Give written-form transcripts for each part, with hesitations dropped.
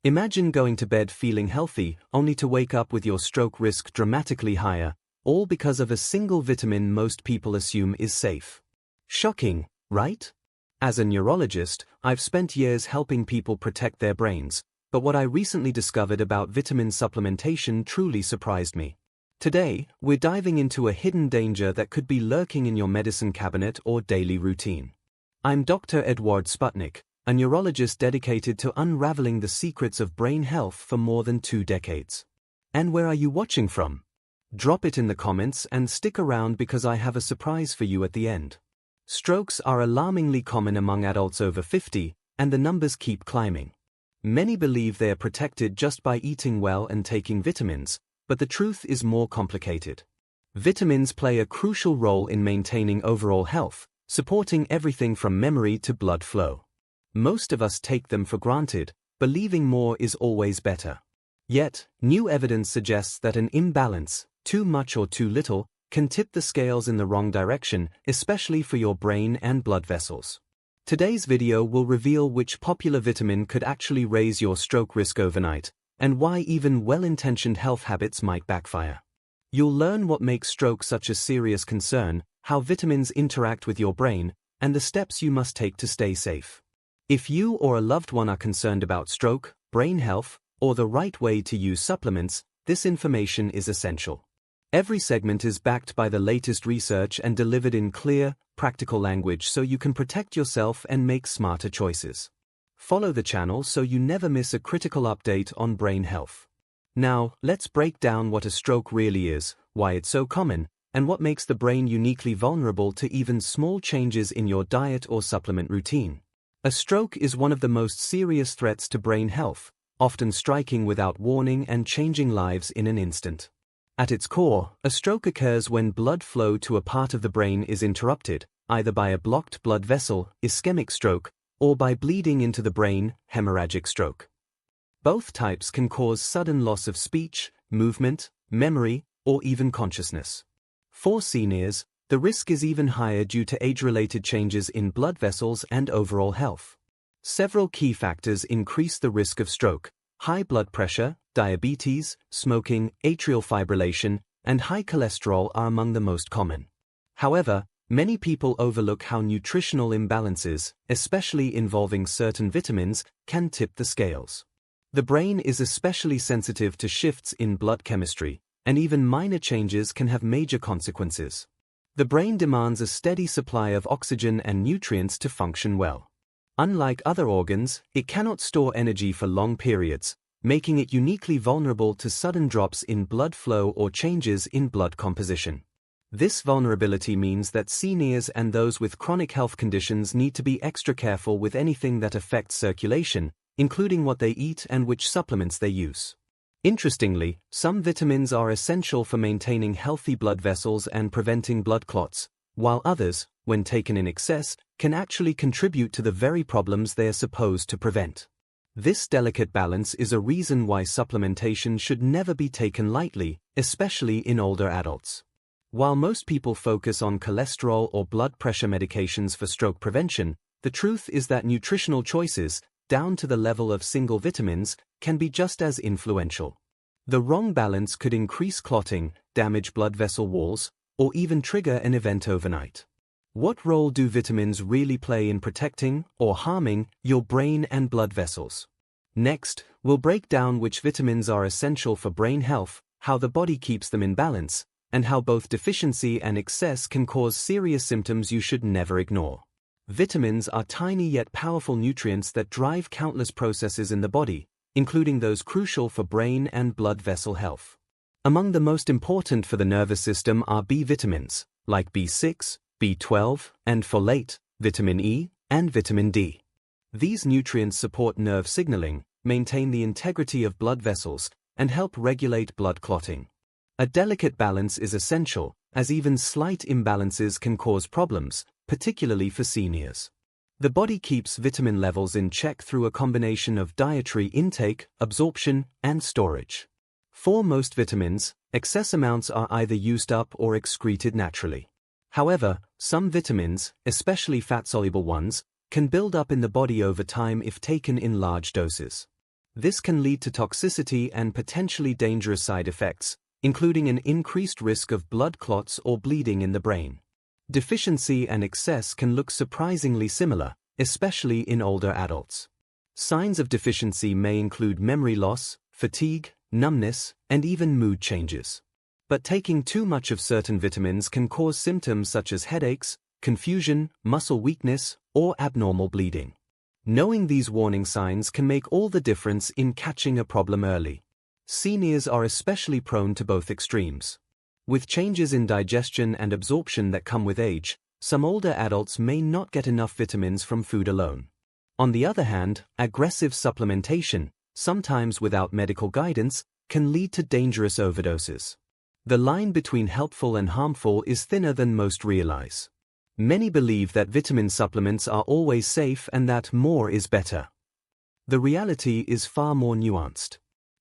Imagine going to bed feeling healthy, only to wake up with your stroke risk dramatically higher, all because of a single vitamin most people assume is safe. Shocking, right? As a neurologist, I've spent years helping people protect their brains, but what I recently discovered about vitamin supplementation truly surprised me. Today, we're diving into a hidden danger that could be lurking in your medicine cabinet or daily routine. I'm Dr. Eduard Sputnik, a neurologist dedicated to unraveling the secrets of brain health for more than 2 decades. And where are you watching from? Drop it in the comments and stick around because I have a surprise for you at the end. Strokes are alarmingly common among adults over 50, and the numbers keep climbing. Many believe they are protected just by eating well and taking vitamins, but the truth is more complicated. Vitamins play a crucial role in maintaining overall health, supporting everything from memory to blood flow. Most of us take them for granted, believing more is always better. Yet, new evidence suggests that an imbalance, too much or too little, can tip the scales in the wrong direction, especially for your brain and blood vessels. Today's video will reveal which popular vitamin could actually raise your stroke risk overnight, and why even well-intentioned health habits might backfire. You'll learn what makes stroke such a serious concern, how vitamins interact with your brain, and the steps you must take to stay safe. If you or a loved one are concerned about stroke, brain health, or the right way to use supplements, this information is essential. Every segment is backed by the latest research and delivered in clear, practical language so you can protect yourself and make smarter choices. Follow the channel so you never miss a critical update on brain health. Now, let's break down what a stroke really is, why it's so common, and what makes the brain uniquely vulnerable to even small changes in your diet or supplement routine. A stroke is one of the most serious threats to brain health, often striking without warning and changing lives in an instant. At its core, a stroke occurs when blood flow to a part of the brain is interrupted, either by a blocked blood vessel, ischemic stroke, or by bleeding into the brain, hemorrhagic stroke. Both types can cause sudden loss of speech, movement, memory, or even consciousness. For seniors, the risk is even higher due to age-related changes in blood vessels and overall health. Several key factors increase the risk of stroke: high blood pressure, diabetes, smoking, atrial fibrillation, and high cholesterol are among the most common. However, many people overlook how nutritional imbalances, especially involving certain vitamins, can tip the scales. The brain is especially sensitive to shifts in blood chemistry, and even minor changes can have major consequences. The brain demands a steady supply of oxygen and nutrients to function well. Unlike other organs, it cannot store energy for long periods, making it uniquely vulnerable to sudden drops in blood flow or changes in blood composition. This vulnerability means that seniors and those with chronic health conditions need to be extra careful with anything that affects circulation, including what they eat and which supplements they use. Interestingly, some vitamins are essential for maintaining healthy blood vessels and preventing blood clots, while others, when taken in excess, can actually contribute to the very problems they are supposed to prevent. This delicate balance is a reason why supplementation should never be taken lightly, especially in older adults. While most people focus on cholesterol or blood pressure medications for stroke prevention, the truth is that nutritional choices, down to the level of single vitamins, can be just as influential. The wrong balance could increase clotting, damage blood vessel walls, or even trigger an event overnight. What role do vitamins really play in protecting, or harming, your brain and blood vessels? Next, we'll break down which vitamins are essential for brain health, how the body keeps them in balance, and how both deficiency and excess can cause serious symptoms you should never ignore. Vitamins are tiny yet powerful nutrients that drive countless processes in the body, including those crucial for brain and blood vessel health. Among the most important for the nervous system are B vitamins, like B6, B12, and folate, vitamin E, and vitamin D. These nutrients support nerve signaling, maintain the integrity of blood vessels, and help regulate blood clotting. A delicate balance is essential, as even slight imbalances can cause problems, particularly for seniors. The body keeps vitamin levels in check through a combination of dietary intake, absorption, and storage. For most vitamins, excess amounts are either used up or excreted naturally. However, some vitamins, especially fat-soluble ones, can build up in the body over time if taken in large doses. This can lead to toxicity and potentially dangerous side effects, including an increased risk of blood clots or bleeding in the brain. Deficiency and excess can look surprisingly similar, especially in older adults. Signs of deficiency may include memory loss, fatigue, numbness, and even mood changes. But taking too much of certain vitamins can cause symptoms such as headaches, confusion, muscle weakness, or abnormal bleeding. Knowing these warning signs can make all the difference in catching a problem early. Seniors are especially prone to both extremes. With changes in digestion and absorption that come with age, some older adults may not get enough vitamins from food alone. On the other hand, aggressive supplementation, sometimes without medical guidance, can lead to dangerous overdoses. The line between helpful and harmful is thinner than most realize. Many believe that vitamin supplements are always safe and that more is better. The reality is far more nuanced.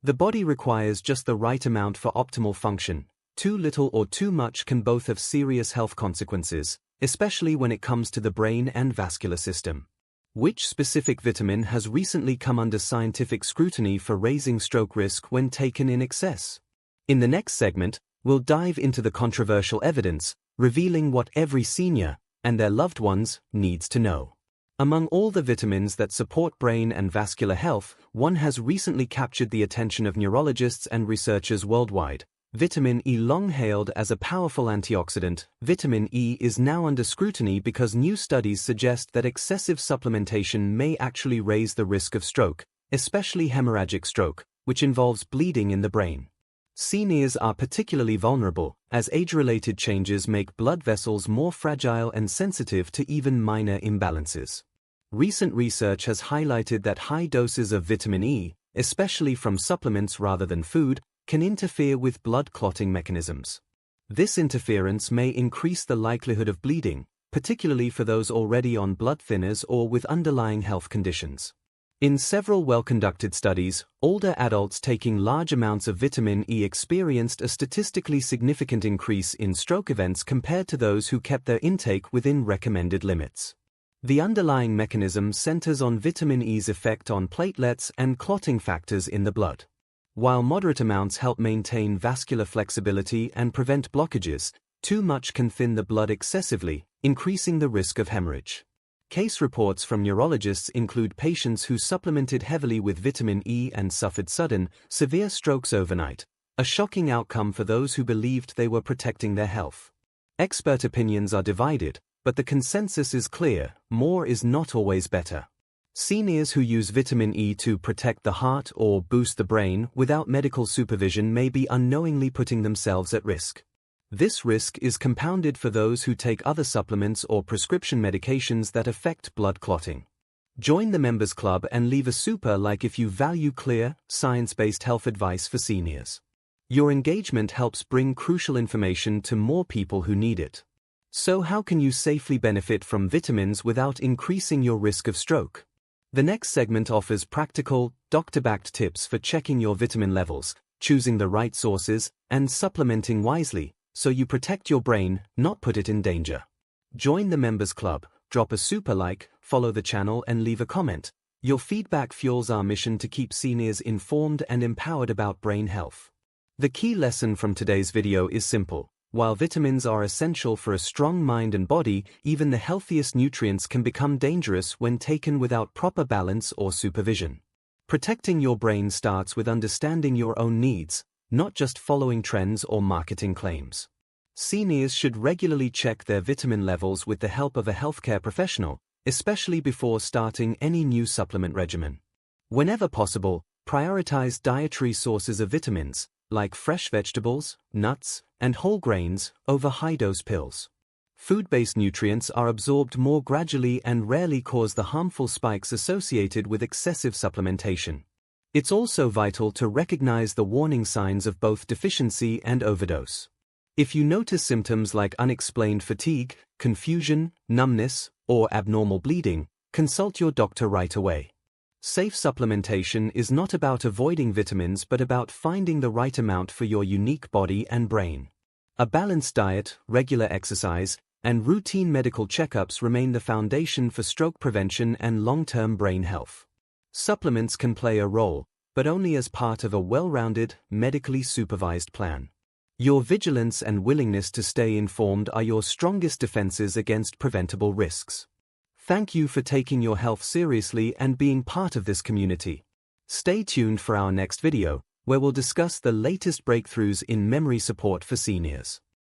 The body requires just the right amount for optimal function. Too little or too much can both have serious health consequences, especially when it comes to the brain and vascular system. Which specific vitamin has recently come under scientific scrutiny for raising stroke risk when taken in excess? In the next segment, we'll dive into the controversial evidence, revealing what every senior, and their loved ones, needs to know. Among all the vitamins that support brain and vascular health, one has recently captured the attention of neurologists and researchers worldwide. Vitamin E. Long hailed as a powerful antioxidant, vitamin E is now under scrutiny because new studies suggest that excessive supplementation may actually raise the risk of stroke, especially hemorrhagic stroke, which involves bleeding in the brain. Seniors are particularly vulnerable, as age-related changes make blood vessels more fragile and sensitive to even minor imbalances. Recent research has highlighted that high doses of vitamin E, especially from supplements rather than food, can interfere with blood clotting mechanisms. This interference may increase the likelihood of bleeding, particularly for those already on blood thinners or with underlying health conditions. In several well-conducted studies, older adults taking large amounts of vitamin E experienced a statistically significant increase in stroke events compared to those who kept their intake within recommended limits. The underlying mechanism centers on vitamin E's effect on platelets and clotting factors in the blood. While moderate amounts help maintain vascular flexibility and prevent blockages, too much can thin the blood excessively, increasing the risk of hemorrhage. Case reports from neurologists include patients who supplemented heavily with vitamin E and suffered sudden, severe strokes overnight, a shocking outcome for those who believed they were protecting their health. Expert opinions are divided, but the consensus is clear: more is not always better. Seniors who use vitamin E to protect the heart or boost the brain without medical supervision may be unknowingly putting themselves at risk. This risk is compounded for those who take other supplements or prescription medications that affect blood clotting. Join the Members Club and leave a super like if you value clear, science-based health advice for seniors. Your engagement helps bring crucial information to more people who need it. So how can you safely benefit from vitamins without increasing your risk of stroke? The next segment offers practical, doctor-backed tips for checking your vitamin levels, choosing the right sources, and supplementing wisely, so you protect your brain, not put it in danger. Join the Members Club, drop a super like, follow the channel and leave a comment. Your feedback fuels our mission to keep seniors informed and empowered about brain health. The key lesson from today's video is simple. While vitamins are essential for a strong mind and body, even the healthiest nutrients can become dangerous when taken without proper balance or supervision. Protecting your brain starts with understanding your own needs, not just following trends or marketing claims. Seniors should regularly check their vitamin levels with the help of a healthcare professional, especially before starting any new supplement regimen. Whenever possible, prioritize dietary sources of vitamins, like fresh vegetables, nuts, and whole grains, over high-dose pills. Food-based nutrients are absorbed more gradually and rarely cause the harmful spikes associated with excessive supplementation. It's also vital to recognize the warning signs of both deficiency and overdose. If you notice symptoms like unexplained fatigue, confusion, numbness, or abnormal bleeding, consult your doctor right away. Safe supplementation is not about avoiding vitamins but about finding the right amount for your unique body and brain. A balanced diet, regular exercise, and routine medical checkups remain the foundation for stroke prevention and long-term brain health. Supplements can play a role, but only as part of a well-rounded, medically supervised plan. Your vigilance and willingness to stay informed are your strongest defenses against preventable risks. Thank you for taking your health seriously and being part of this community. Stay tuned for our next video, where we'll discuss the latest breakthroughs in memory support for seniors.